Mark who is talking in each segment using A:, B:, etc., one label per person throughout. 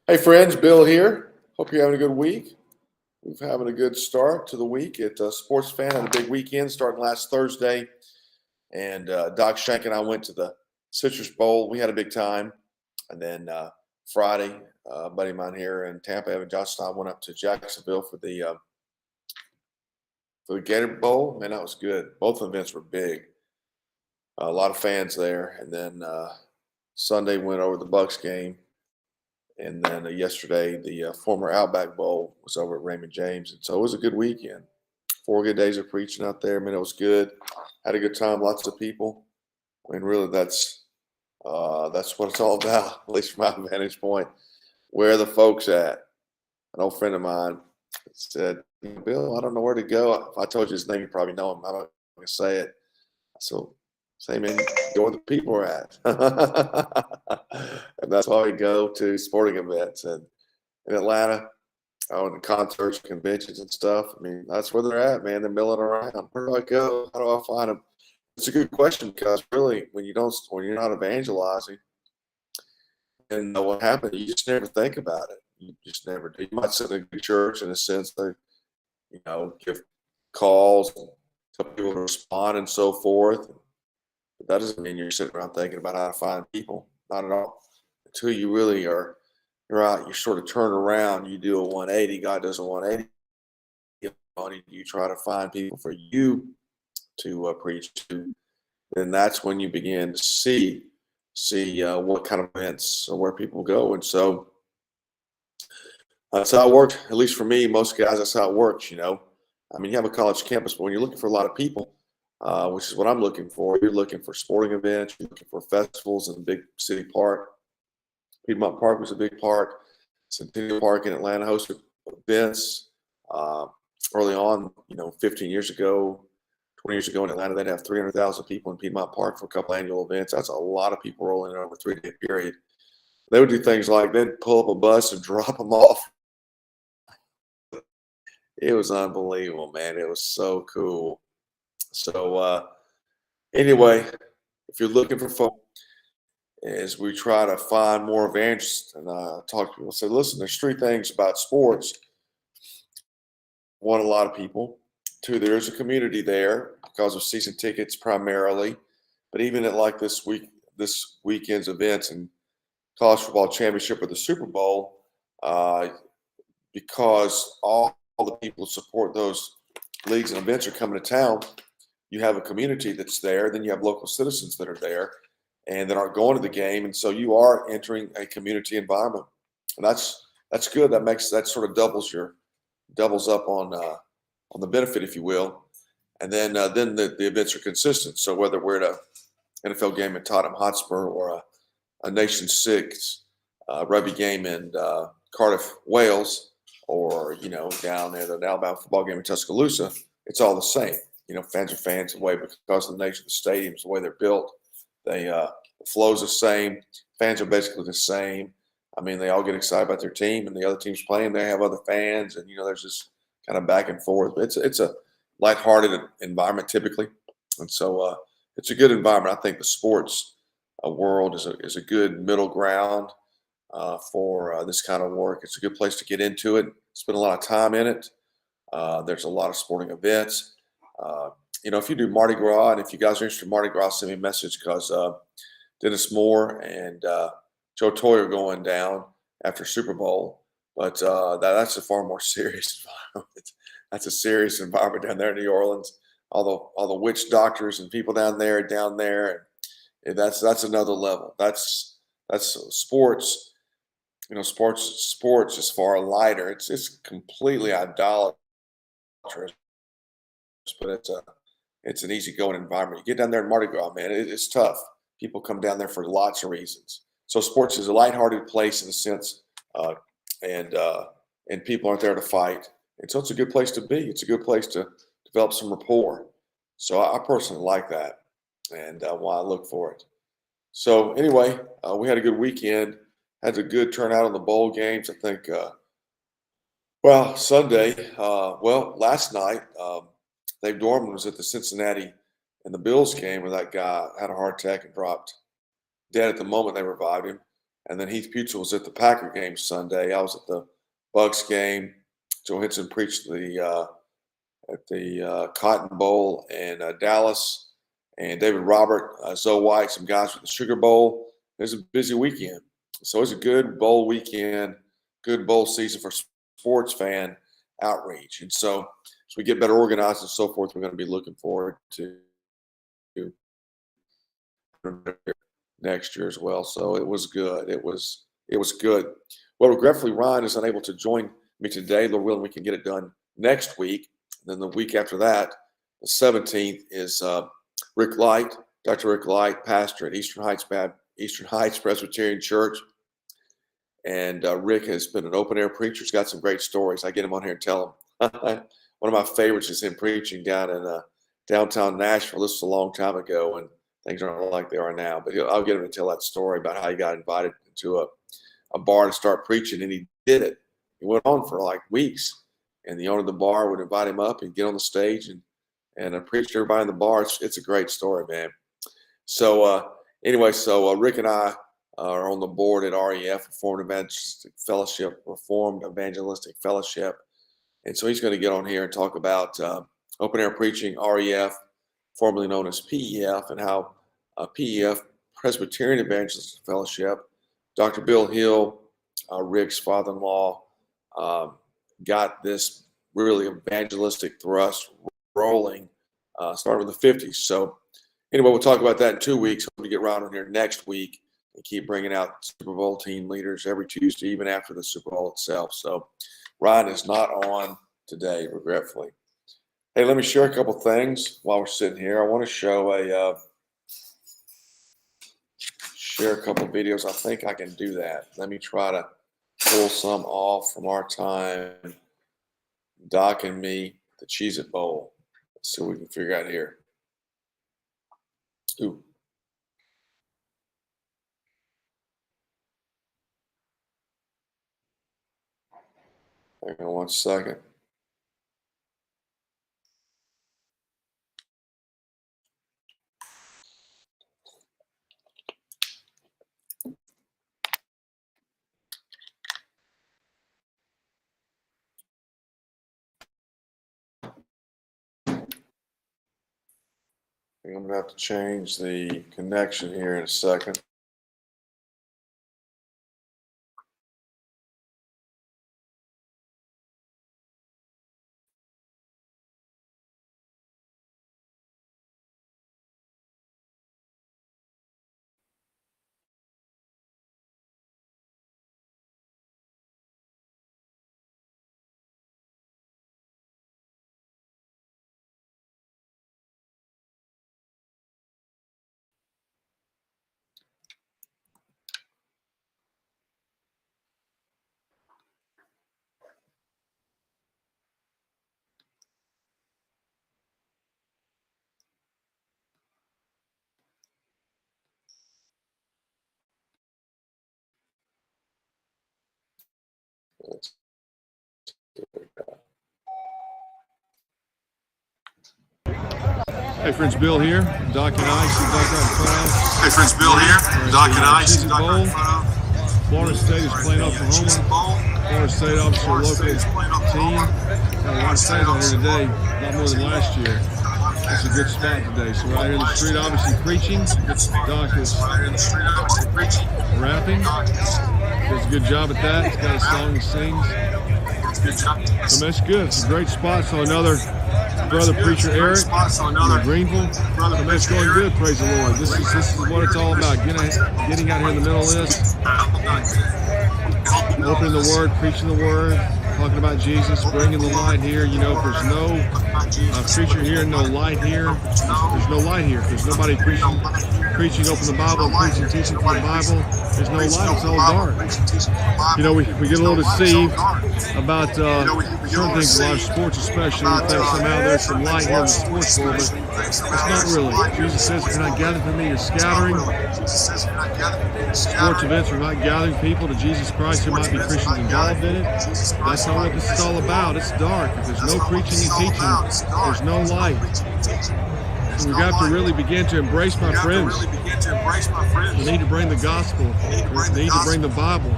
A: Hey friends, Bill here. Hope you're having a good week. We're having a good start to the week at Sports Fan. Had a big weekend starting last Thursday, and Doc Shank and I went to the Citrus Bowl. We had a big time, and then Friday, a buddy of mine here in Tampa, Evan Johnson, I went up to Jacksonville for the Gator Bowl. Man, that was good. Both events were big. A lot of fans there, and then Sunday went over the Bucks game. And then yesterday, the former Outback Bowl was over at Raymond James. And so it was a good weekend. 4 good days of preaching out there. I mean, it was good. Had a good time, lots of people. I mean, really, that's what it's all about, at least from my vantage point. Where are the folks at? An old friend of mine said, Bill, I don't know where to go. If I told you his name, you probably know him. I'm not going to say it. So same in go where the people are at. And that's why we go to sporting events and in Atlanta, and concerts, conventions and stuff. I mean, that's where they're at, man. They're milling around. Where do I go? How do I find them? It's a good question because really when you're not evangelizing and what happened, you just never think about it. You just never do. You might sit in a good church in a sense that, give calls, tell people to respond and so forth. But that doesn't mean you're sitting around thinking about how to find people. Not at all. Until you really you're out, you sort of turn around, you do a 180. God does a 180. You try to find people for you to preach to. Then that's when you begin to see what kind of events or where people go. And so that's how it worked. At least for me, most guys, that's how it works. I mean, you have a college campus, but when you're looking for a lot of people, which is what I'm looking for. You're looking for sporting events. You're looking for festivals in a big city park. Piedmont Park was a big park. Centennial Park in Atlanta hosted events. Early on, 15 years ago, 20 years ago in Atlanta, they'd have 300,000 people in Piedmont Park for a couple annual events. That's a lot of people rolling in over a 3-day period. They would do things like they'd pull up a bus and drop them off. It was unbelievable, man. It was so cool. So anyway, if you're looking for folks, as we try to find more evangelists and talk to people, say, listen, there's 3 things about sports. 1, a lot of people. 2, there is a community there because of season tickets primarily. But even at like this weekend's events and college football championship or the Super Bowl, because all the people who support those leagues and events are coming to town, you have a community that's there. Then you have local citizens that are there and that aren't going to the game. And so you are entering a community environment. And that's good. That sort of doubles up on the benefit, if you will. And then the events are consistent. So whether we're at an NFL game in Tottenham Hotspur or a Nation 6 rugby game in Cardiff, Wales, or down at an Alabama football game in Tuscaloosa, it's all the same. Fans are fans the way because of the nature of the stadiums, the way they're built. The flow's the same. Fans are basically the same. I mean, they all get excited about their team, and the other team's playing. They have other fans, and there's this kind of back and forth. It's a lighthearted environment typically, and so it's a good environment. I think the sports world is a good middle ground for this kind of work. It's a good place to get into it. Spend a lot of time in it. There's a lot of sporting events. If you do Mardi Gras, and if you guys are interested in Mardi Gras, send me a message because Dennis Moore and Joe Toy are going down after Super Bowl. But that's a far more serious environment. That's a serious environment down there in New Orleans. All the witch doctors and people down there, and that's another level. That's sports. Sports is far lighter. It's completely idolatrous, but it's an easygoing environment. You get down there in Mardi Gras, man, it's tough. People come down there for lots of reasons. So sports is a lighthearted place in a sense, and people aren't there to fight. And so it's a good place to be. It's a good place to develop some rapport. So I personally like that, and why I look for it. So anyway, we had a good weekend. Had a good turnout on the bowl games. I think, Sunday, last night, Dave Dorman was at the Cincinnati and the Bills game where that guy had a heart attack and dropped dead at the moment they revived him. And then Heath Putzel was at the Packer game Sunday. I was at the Bucks game. Joe Henson preached at the Cotton Bowl in Dallas. And David Robert, Zoe White, some guys with the Sugar Bowl. It was a busy weekend. So it's a good bowl weekend, good bowl season for sports fan outreach. And so as we get better organized and so forth, we're going to be looking forward to next year as well. So it was good. It was good. Well, regretfully, Ryan is unable to join me today. Lord willing, we can get it done next week. And then the week after that, the 17th, is Rick Light, Dr. Rick Light, pastor at Eastern Heights Presbyterian Church. And Rick has been an open-air preacher. He's got some great stories. I get him on here and tell him. One of my favorites is him preaching down in downtown Nashville. This was a long time ago, and things aren't like they are now. But I'll get him to tell that story about how he got invited to a bar to start preaching, and he did it. He went on for like weeks, and the owner of the bar would invite him up and get on the stage and preach to everybody in the bar. It's a great story, man. So anyway, Rick and I are on the board at REF, Reformed Evangelistic Fellowship. And so he's going to get on here and talk about open air preaching, REF, formerly known as PEF, and how PEF, Presbyterian Evangelistic Fellowship, Dr. Bill Hill, Rick's father-in-law, got this really evangelistic thrust rolling, started in the 50s. So anyway, we'll talk about that in 2 weeks. Hope to get Ryan on here next week and keep bringing out Super Bowl team leaders every Tuesday, even after the Super Bowl itself. So Ryan is not on today, regretfully. Hey, let me share a couple things while we're sitting here. I want to share a couple videos. I think I can do that. Let me try to pull some off from our time, Doc and me, the Cheez-It Bowl. Let's see what we can figure out here. Ooh. Hang on 1 second. I'm going to have to change the connection here in a second.
B: Hey friends, Bill here. Doc and I see Doc right in front of us.
C: Hey friends, Bill here. Doc and I see Doc right in front of us.
B: Florida State is playing Oklahoma. Florida State, obviously, a local team. Got a lot of fans on here today, not more than last year. It's a good spot today. So right here in the street, obviously preaching. Doc is rapping. Does a good job at that. He's got a song he sings. So that's good. It's a great spot. So another brother preacher Eric in Greenville. And that's going good, praise the Lord. This is what it's all about. Getting out here in the middle of this. Opening the Word, preaching the Word, talking about Jesus, bringing the light here. You know, if there's no preacher here, no light here, there's no light here. If there's nobody preaching, open the Bible, preaching, teaching from the Bible, there's no light, it's all dark. You know, we get a little deceived about certain things, a lot of sports especially. We think somehow there's some light here in the sports world, but it's not really. Jesus says, if you're not gathering from me, you're scattering. Sports events are not gathering people to Jesus Christ. There might be Christians involved in it. That's not what this is all about. It's dark. If there's no preaching and teaching, there's no light. we've got to really begin to embrace, my friends. We need to bring the gospel. We need to bring the Bible.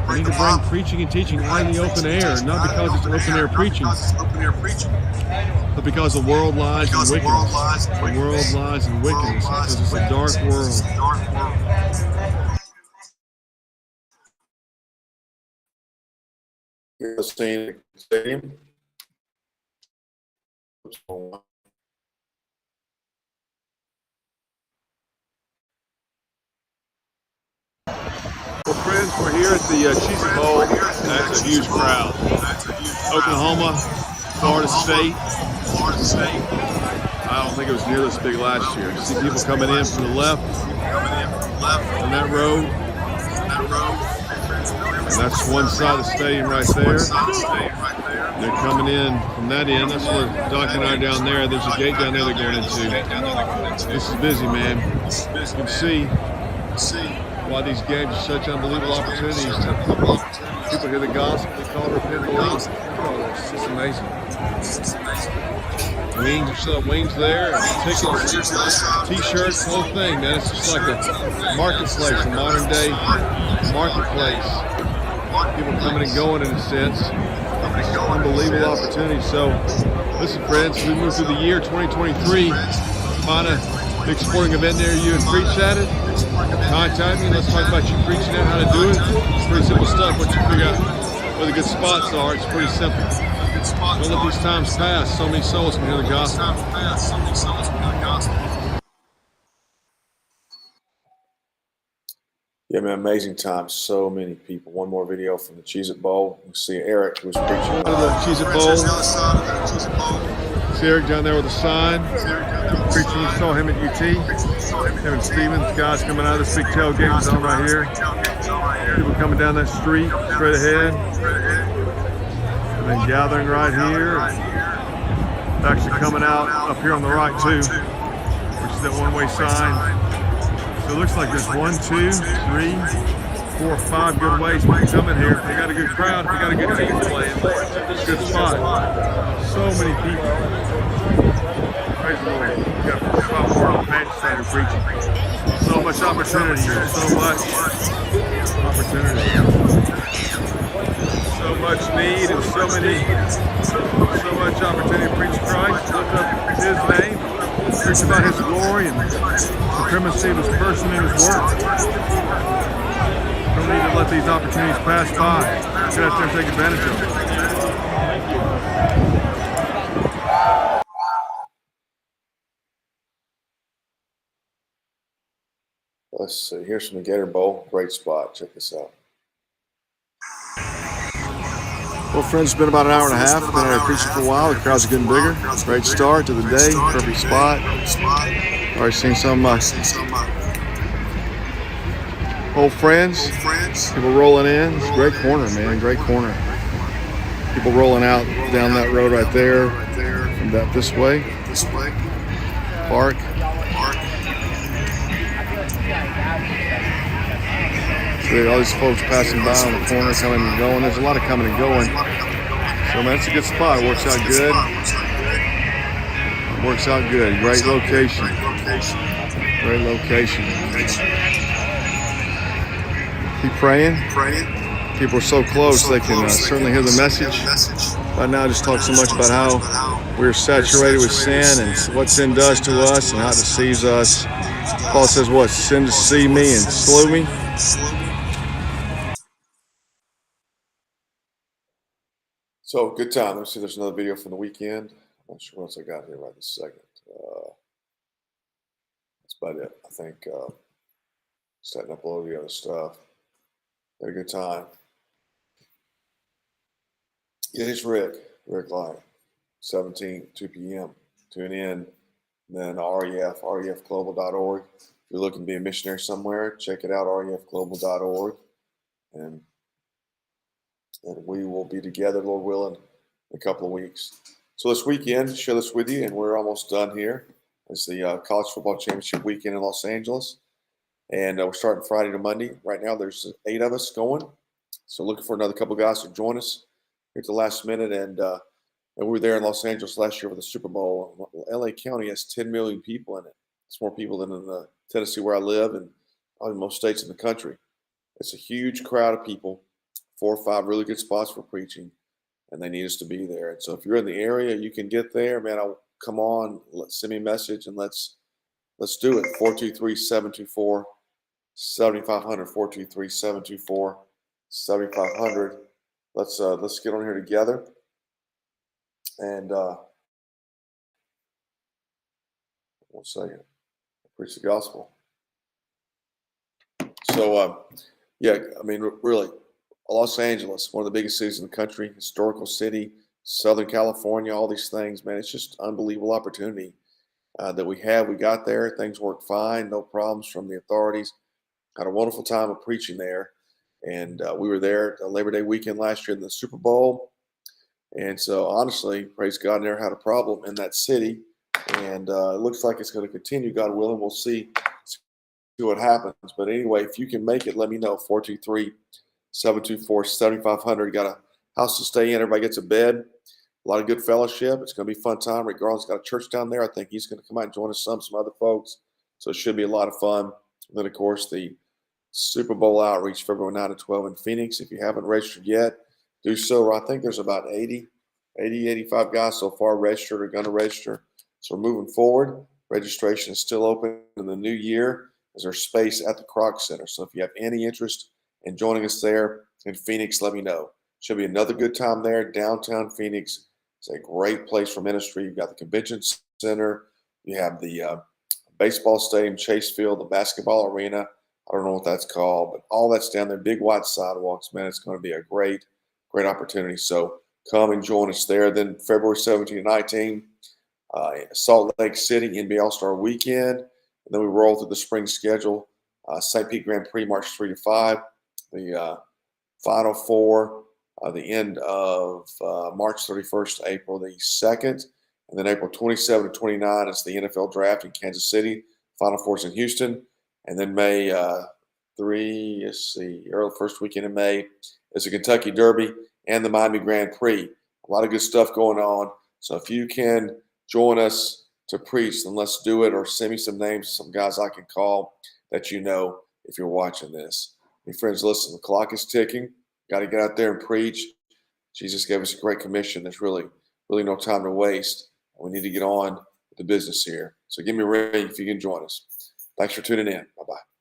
B: We need to bring preaching and teaching out in the open air, not because it's open air preaching, but because the world lies in wickedness. The world lies in wickedness because it's a dark world.
A: Here's the scene at the stadium.
B: Well, friends, we're here at the Cheez-It Bowl. That's a huge crowd. Oklahoma, Florida State. I don't think it was near this big last year. You see people coming in from the left on that road. And that's one side of the stadium right there. They're coming in from that end. That's where Doc and I are down there. There's a gate down there they're going into. This is busy, man. You can see why these games are such unbelievable opportunities to people hear the gospel, they call it repent, believe. It's just amazing. Wings, there's still wings there, tickets, t-shirts, the whole thing, man. It's just like a marketplace, a modern day marketplace. People coming and going in a sense. Unbelievable opportunity. So, listen, friends, we move through the year 2023. Find a big sporting event near you and preach at it. Contact me. Let's talk about you preaching out, how to do it. It's pretty simple stuff. Once you figure out where the good spots are, it's pretty simple. Don't let these times pass. So many souls can hear the gospel.
A: Yeah, man, amazing time. So many people. One more video from the Cheez-It Bowl. You can see Eric, who was preaching.
B: The Cheez-It Bowl. See Eric down there with a sign. Preaching, you saw him at UT. Him and Stevens, guys coming out of this big tailgate zone right here. People coming down that street, straight ahead. And then gathering right here. Actually coming out up here on the right too, which is that one-way sign. So it looks like there's 1, 2, 3, 4, 5 good ways to come in here. If they got a good crowd, if they got a good team playing, it's a good spot. So many people. Praise the Lord. We got 4 or 5 more on the bench side of preaching. So much opportunity here. So much opportunity. So much need and so much opportunity to preach Christ, lift up His name, preach about His glory and the supremacy of His person and His work. Don't need to let these opportunities pass by. Get out there and take advantage of them.
A: Let's see. Here's from the Gator Bowl. Great spot. Check this out.
B: Well, friends, it's been about an hour and a half. Been here preaching for a while. The crowds are getting bigger. Great start to the day. Perfect spot. Already seen some of my old friends. People rolling in. It's a great corner, man. Great corner. People rolling out down that road right there. From that this way. Park. So all these folks passing by on the corner, coming and going. There's a lot of coming and going. So, man, it's a good spot. It works out good. It works out good. Great location. Great location. Keep praying. People are so close, they can certainly hear the message. Right now, I just talk so much about how we're saturated with sin and what sin does to us and how it deceives us. Paul says, what? Sin deceived me and slew me.
A: So, good time. Let's see. There's another video from the weekend. I'm not sure what else I got here right this second. That's about it. I think setting up a lot of the other stuff. Had a good time. Yeah, it's Rick Light, 17, 2 p.m. Tune in. And then refglobal.org. If you're looking to be a missionary somewhere, check it out, refglobal.org. And we will be together, Lord willing, in a couple of weeks. So this weekend, share this with you, and we're almost done here. It's the College Football Championship weekend in Los Angeles. And we're starting Friday to Monday. Right now, there's 8 of us going. So looking for another couple guys to join us here at the last minute. And And we were there in Los Angeles last year for the Super Bowl. LA County has 10 million people in it. It's more people than in Tennessee where I live and probably most states in the country. It's a huge crowd of people, 4 or 5 really good spots for preaching, and they need us to be there. And so if you're in the area, you can get there, man. Come on, send me a message and let's do it. 423-724-7500, 423-724-7500. Let's get on here together and one second, preach the gospel. So yeah, I mean, really, Los Angeles, one of the biggest cities in the country, historical city, Southern California, all these things, man. It's just unbelievable opportunity that we have. We got there, things worked fine, no problems from the authorities. Had a wonderful time of preaching there, and we were there Labor Day weekend last year in the Super Bowl. And so, honestly, praise God, never had a problem in that city, and it looks like it's going to continue. God willing, we'll see what happens. But anyway, if you can make it, let me know. 423-724-7500. Got a house to stay in. Everybody gets a bed. A lot of good fellowship. It's going to be a fun time. Regardless, got a church down there. I think he's going to come out and join us, some other folks. So it should be a lot of fun. And then, of course, the Super Bowl outreach February 9 to 12 in Phoenix. If you haven't registered yet, do so. I think there's about 85 guys so far registered or going to register. So we're moving forward. Registration is still open in the new year. There's space at the Kroc Center. So if you have any interest in joining us there in Phoenix, let me know. Should be another good time there. Downtown Phoenix. It's a great place for ministry. You've got the convention center. You have the baseball stadium, Chase Field, the basketball arena. I don't know what that's called, but all that's down there. Big wide sidewalks, man. It's going to be a great opportunity. So come and join us there. Then February 17 and 19, Salt Lake City, NBA All-Star Weekend. And then we roll through the spring schedule. St. Pete Grand Prix, March 3 to 5. The Final Four, the end of March 31st to April the 2nd. And then April 27 to 29 is the NFL Draft in Kansas City. Final Four's in Houston. And then May early first weekend in May is the Kentucky Derby and the Miami Grand Prix. A lot of good stuff going on. So if you can join us to preach, then let's do it, or send me some names of some guys I can call that you know if you're watching this. My friends, listen, the clock is ticking. Got to get out there and preach. Jesus gave us a great commission. There's really no time to waste. We need to get on with the business here. So give me a ring if you can join us. Thanks for tuning in. Bye-bye.